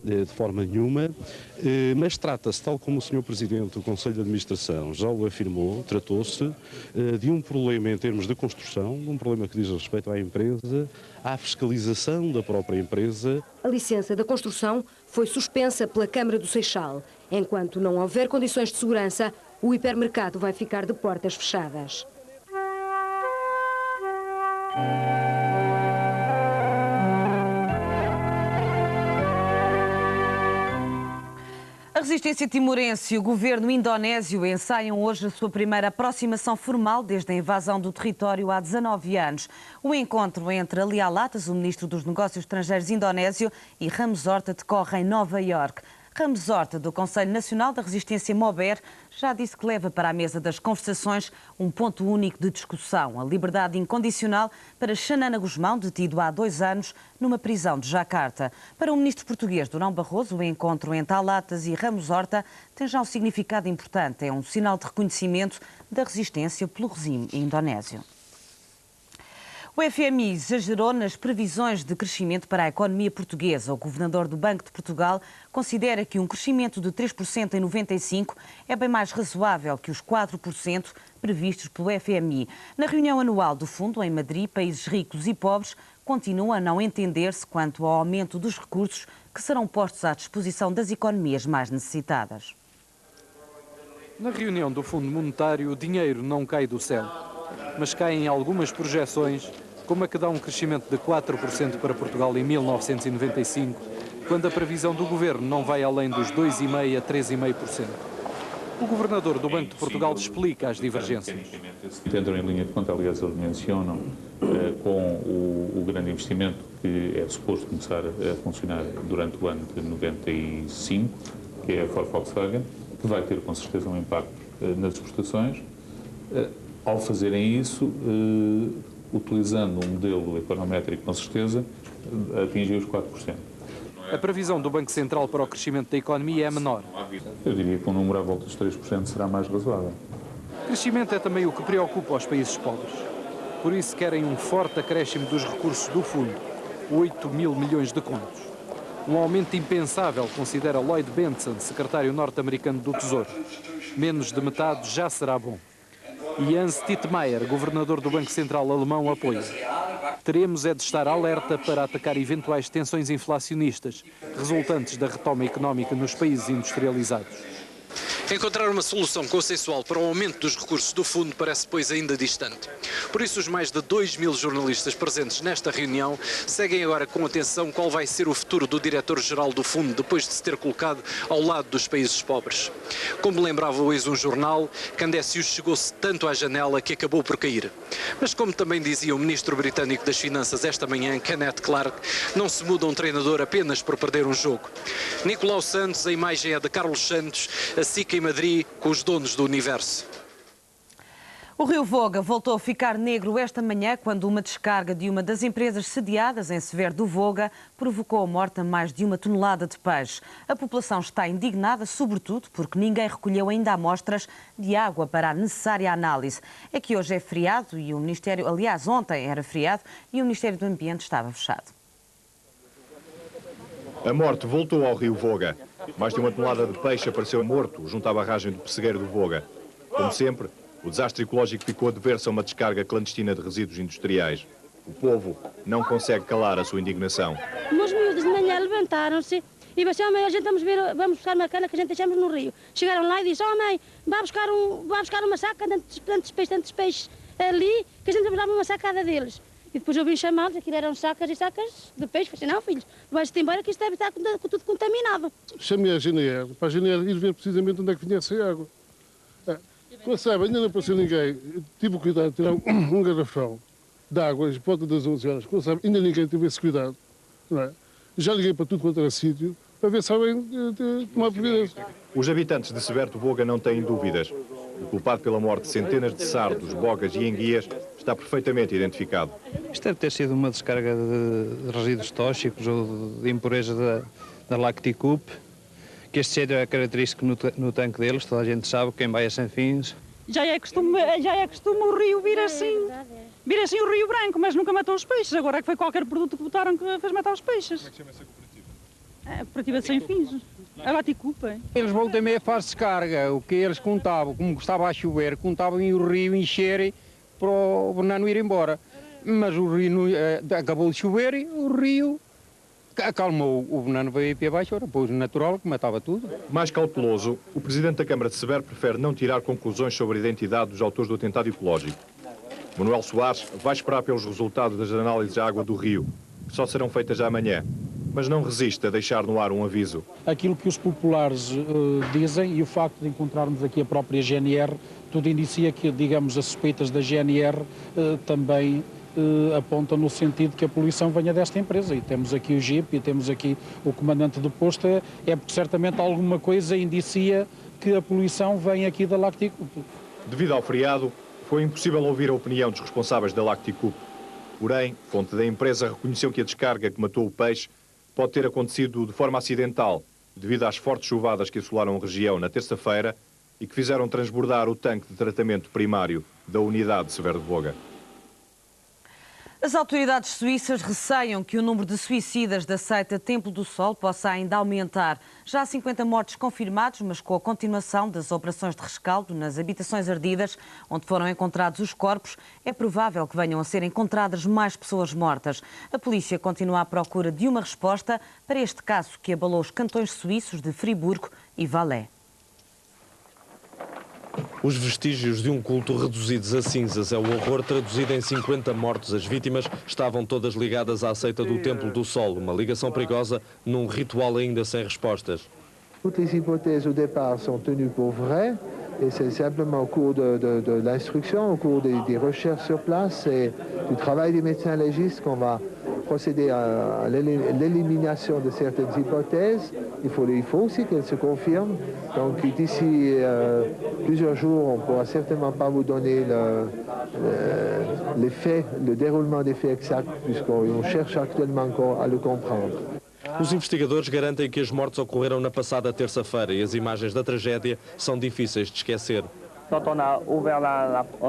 de forma nenhuma, mas trata-se, tal como o Sr. Presidente do Conselho de Administração já o afirmou, tratou-se de um problema em termos de construção, um problema que diz respeito à empresa, à fiscalização da própria empresa. A licença da construção foi suspensa pela Câmara do Seixal. Enquanto não houver condições de segurança, o hipermercado vai ficar de portas fechadas. A resistência timorense e o governo indonésio ensaiam hoje a sua primeira aproximação formal desde a invasão do território há 19 anos. O encontro entre Ali Alatas, o ministro dos Negócios Estrangeiros indonésio, e Ramos Horta decorre em Nova Iorque. Ramos Horta, do Conselho Nacional da Resistência MOBER, já disse que leva para a mesa das conversações um ponto único de discussão, a liberdade incondicional para Xanana Gusmão, detido há 2 anos numa prisão de Jacarta. Para o ministro português Durão Barroso, o encontro entre Alatas e Ramos Horta tem já um significado importante. É um sinal de reconhecimento da resistência pelo regime indonésio. O FMI exagerou nas previsões de crescimento para a economia portuguesa. O governador do Banco de Portugal considera que um crescimento de 3% em 95 é bem mais razoável que os 4% previstos pelo FMI. Na reunião anual do Fundo, em Madrid, países ricos e pobres continuam a não entender-se quanto ao aumento dos recursos que serão postos à disposição das economias mais necessitadas. Na reunião do Fundo Monetário, o dinheiro não cai do céu, mas caem algumas projeções, como a que dá um crescimento de 4% para Portugal em 1995, quando a previsão do Governo não vai além dos 2,5% a 3,5%. O Governador do Banco de Portugal explica as divergências. Entram em linha de conta, aliás, eles mencionam com o grande investimento que é suposto começar a funcionar durante o ano de 95, que é a Ford Volkswagen, que vai ter com certeza um impacto nas exportações. Ao fazerem isso, utilizando um modelo econométrico, com certeza, atingir os 4%. A previsão do Banco Central para o crescimento da economia é menor. Eu diria que um número à volta dos 3% será mais razoável. O crescimento é também o que preocupa os países pobres. Por isso querem um forte acréscimo dos recursos do fundo, 8 mil milhões de contos. Um aumento impensável, considera Lloyd Bentsen, secretário norte-americano do Tesouro. Menos de metade já será bom. E Hans Tietmeyer, governador do Banco Central alemão, apoia. Teremos é de estar alerta para atacar eventuais tensões inflacionistas resultantes da retoma económica nos países industrializados. Encontrar uma solução consensual para o aumento dos recursos do fundo parece, pois, ainda distante. Por isso, os mais de 2.000 jornalistas presentes nesta reunião seguem agora com atenção qual vai ser o futuro do diretor-geral do fundo depois de se ter colocado ao lado dos países pobres. Como lembrava hoje um jornal, Candécio chegou-se tanto à janela que acabou por cair. Mas como também dizia o ministro britânico das Finanças esta manhã, Kenneth Clark, não se muda um treinador apenas por perder um jogo. Nicolau Santos, a imagem é de Carlos Santos, a SIC em Madrid, com os donos do universo. O rio Voga voltou a ficar negro esta manhã quando uma descarga de uma das empresas sediadas em Severo do Voga provocou a morte a mais de 1 tonelada de peixe. A população está indignada, sobretudo porque ninguém recolheu ainda amostras de água para a necessária análise. É que hoje é feriado e o Ministério, aliás, ontem era feriado e o Ministério do Ambiente estava fechado. A morte voltou ao rio Voga. Mais de 1 tonelada de peixe apareceu morto junto à barragem do Pessegueiro do Voga. Como sempre, o desastre ecológico ficou a dever-se a uma descarga clandestina de resíduos industriais. O povo não consegue calar a sua indignação. Meus miúdos de manhã levantaram-se e disseram: mãe, a gente vamos buscar uma cana que a gente deixamos no rio. Chegaram lá e disseram: mãe, vai buscar uma saca de tantos peixes ali, que a gente dava uma sacada deles. E depois eu vim chamá-los, aquilo eram sacas e sacas de peixe. Falei: não, filhos, vais-te embora que isto deve estar tudo contaminado. Chamei a GNR, para a GNR ir ver precisamente onde é que vinha essa água. Como sabe, ainda não apareceu ninguém. Tive o cuidado de tirar um garrafão de água, às porta das 11 horas. Como sabe, ainda ninguém teve esse cuidado. Não é? Já liguei para tudo quanto era sítio, para ver se sabem tomar providência. Os habitantes de Severo do Voga não têm dúvidas. O culpado pela morte de centenas de sardos, bogas e enguias está perfeitamente identificado. Isto deve ter sido uma descarga de resíduos tóxicos ou de impureza da Lacticup, que este cheiro é característico no tanque deles, toda a gente sabe, quem vai a Sanfins. Já é costume o rio vir assim o Rio Branco, mas nunca matou os peixes. Agora é que foi qualquer produto que botaram que fez matar os peixes. Como é que chama essa cooperativa? Para tiver sem fins. A Laticupa. Eles voltam meio faz descarga, o que eles contavam, como estava a chover, contavam em o rio encher para o veneno ir embora. Mas o rio acabou de chover e o rio acalmou. O veneno veio para baixo, era pois natural, que matava tudo. Mais cauteloso, o presidente da Câmara de Severo prefere não tirar conclusões sobre a identidade dos autores do atentado ecológico. Manuel Soares vai esperar pelos resultados das análises de água do rio, que só serão feitas amanhã. Mas não resiste a deixar no ar um aviso. Aquilo que os populares dizem e o facto de encontrarmos aqui a própria GNR, tudo indicia que, digamos, as suspeitas da GNR também apontam no sentido que a poluição venha desta empresa. E temos aqui o GIP e temos aqui o comandante do posto, é porque certamente alguma coisa indicia que a poluição vem aqui da Lacticup. Devido ao feriado, foi impossível ouvir a opinião dos responsáveis da Lacticup. Porém, fonte da empresa reconheceu que a descarga que matou o peixe pode ter acontecido de forma acidental, devido às fortes chuvadas que assolaram a região na terça-feira e que fizeram transbordar o tanque de tratamento primário da unidade de Severo de Voga. As autoridades suíças receiam que o número de suicidas da seita Templo do Sol possa ainda aumentar. Já há 50 mortos confirmados, mas com a continuação das operações de rescaldo nas habitações ardidas, onde foram encontrados os corpos, é provável que venham a ser encontradas mais pessoas mortas. A polícia continua à procura de uma resposta para este caso que abalou os cantões suíços de Friburgo e Valais. Os vestígios de um culto reduzidos a cinzas é o horror traduzido em 50 mortos. As vítimas estavam todas ligadas à seita do Templo do Sol, uma ligação perigosa num ritual ainda sem respostas. Toutes les hypothèses au départ sont tenues pour vraies et c'est simplement au cours de l'instruction, au cours des recherches sur place et du travail des médecins légistes qu'on va procéder à l'élimination de certaines hypothèses. Il faut aussi qu'elles se confirment. Donc d'ici plusieurs jours, on ne pourra certainement pas vous donner les faits, le déroulement des faits exacts, puisqu'on cherche actuellement encore à le comprendre. Os investigadores garantem que as mortes ocorreram na passada terça-feira e as imagens da tragédia são difíceis de esquecer. Quand on a ouvert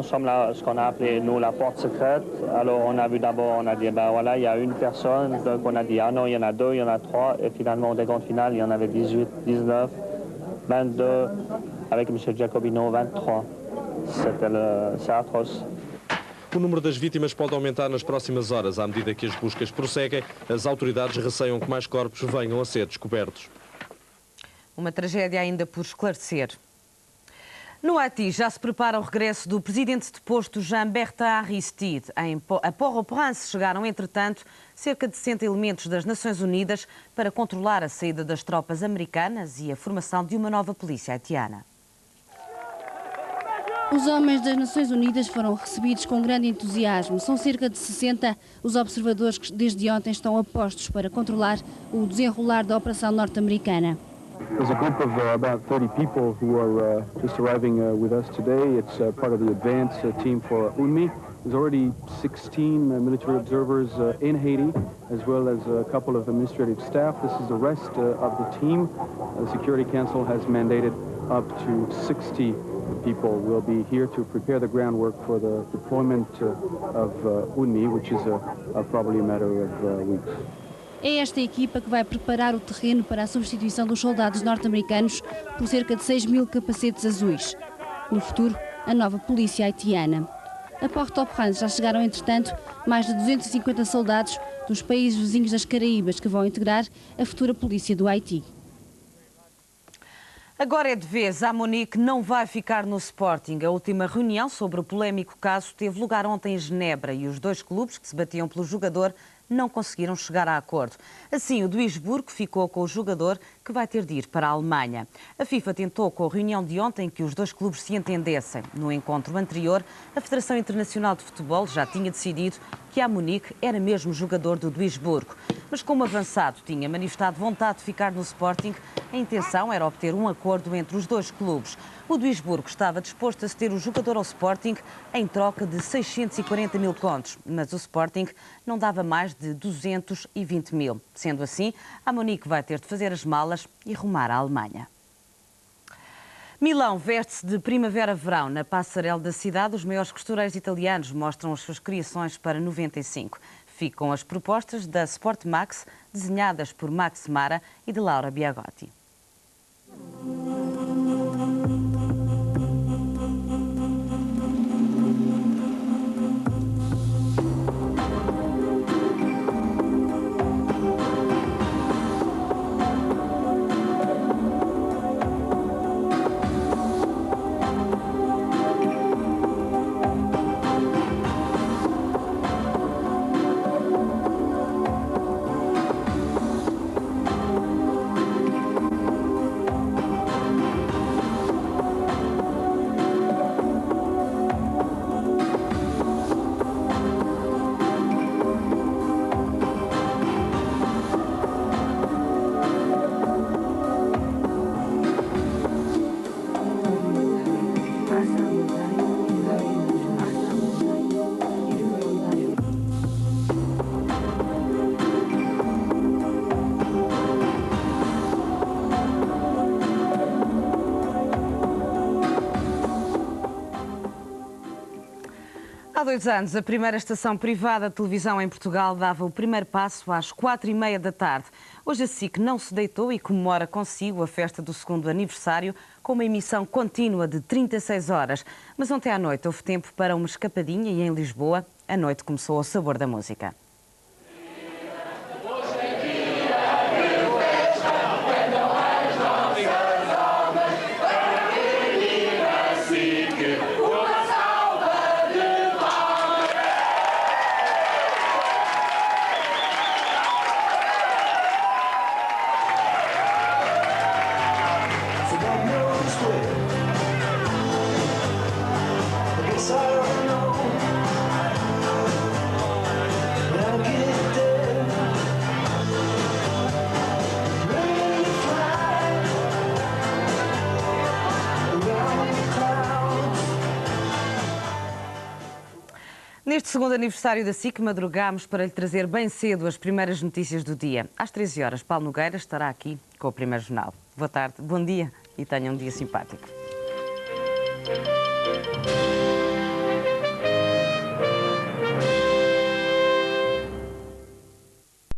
ce qu'on a appelé nous la porte secrète, alors on a vu d'abord, on a dit ben voilà, il y a une personne, donc on a dit ah non, il y en a deux, il y en a trois, et finalement au décompte final, il y en avait 18, 19, 22, avec M. Giacobino, 23. C'est atroce. O número das vítimas pode aumentar nas próximas horas. À medida que as buscas prosseguem, as autoridades receiam que mais corpos venham a ser descobertos. Uma tragédia ainda por esclarecer. No Haiti já se prepara o regresso do presidente deposto Jean-Bertrand Aristide. A Port-au-Prince chegaram, entretanto, cerca de 60 elementos das Nações Unidas para controlar a saída das tropas americanas e a formação de uma nova polícia haitiana. Os homens das Nações Unidas foram recebidos com grande entusiasmo. São cerca de 60 os observadores que desde ontem estão a postos para controlar o desenrolar da operação norte-americana. There's a group of about 30 people who are just arriving with us today. It's part of the advance team for UNMI. There's already 16 military observers in Haiti, as well as a couple of administrative staff. This is the rest of the team. The Security Council has mandated up to 60 people. Will be here to prepare the groundwork for the deployment of UNMI, which is probably a matter of weeks. É esta equipa que vai preparar o terreno para a substituição dos soldados norte-americanos por cerca de 6.000 capacetes azuis. No futuro, a nova polícia haitiana. A Port-au-Prince já chegaram, entretanto, mais de 250 soldados dos países vizinhos das Caraíbas que vão integrar a futura polícia do Haiti. Agora é de vez, a Monique não vai ficar no Sporting. A última reunião sobre o polémico caso teve lugar ontem em Genebra e os dois clubes que se batiam pelo jogador não conseguiram chegar a acordo. Assim, o Duisburgo ficou com o jogador que vai ter de ir para a Alemanha. A FIFA tentou, com a reunião de ontem, que os dois clubes se entendessem. No encontro anterior, a Federação Internacional de Futebol já tinha decidido que a Monique era mesmo jogador do Duisburgo. Mas como o avançado tinha manifestado vontade de ficar no Sporting, a intenção era obter um acordo entre os dois clubes. O Duisburgo estava disposto a ceder o jogador ao Sporting em troca de 640 mil contos, mas o Sporting não dava mais de 220 mil. Sendo assim, a Monique vai ter de fazer as malas e rumar à Alemanha. Milão veste-se de primavera-verão. Na passarela da cidade, os maiores costureiros italianos mostram as suas criações para 95. Ficam as propostas da Sport Max, desenhadas por Max Mara e de Laura Biagotti. Há 2 anos, a primeira estação privada de televisão em Portugal dava o primeiro passo às 4h30 da tarde. Hoje a SIC não se deitou e comemora consigo a festa do 2º aniversário com uma emissão contínua de 36 horas. Mas ontem à noite houve tempo para uma escapadinha e em Lisboa a noite começou ao sabor da música. Neste 2º aniversário da SIC, madrugámos para lhe trazer bem cedo as primeiras notícias do dia. Às 13 horas, Paulo Nogueira estará aqui com o primeiro jornal. Boa tarde, bom dia e tenha um dia simpático.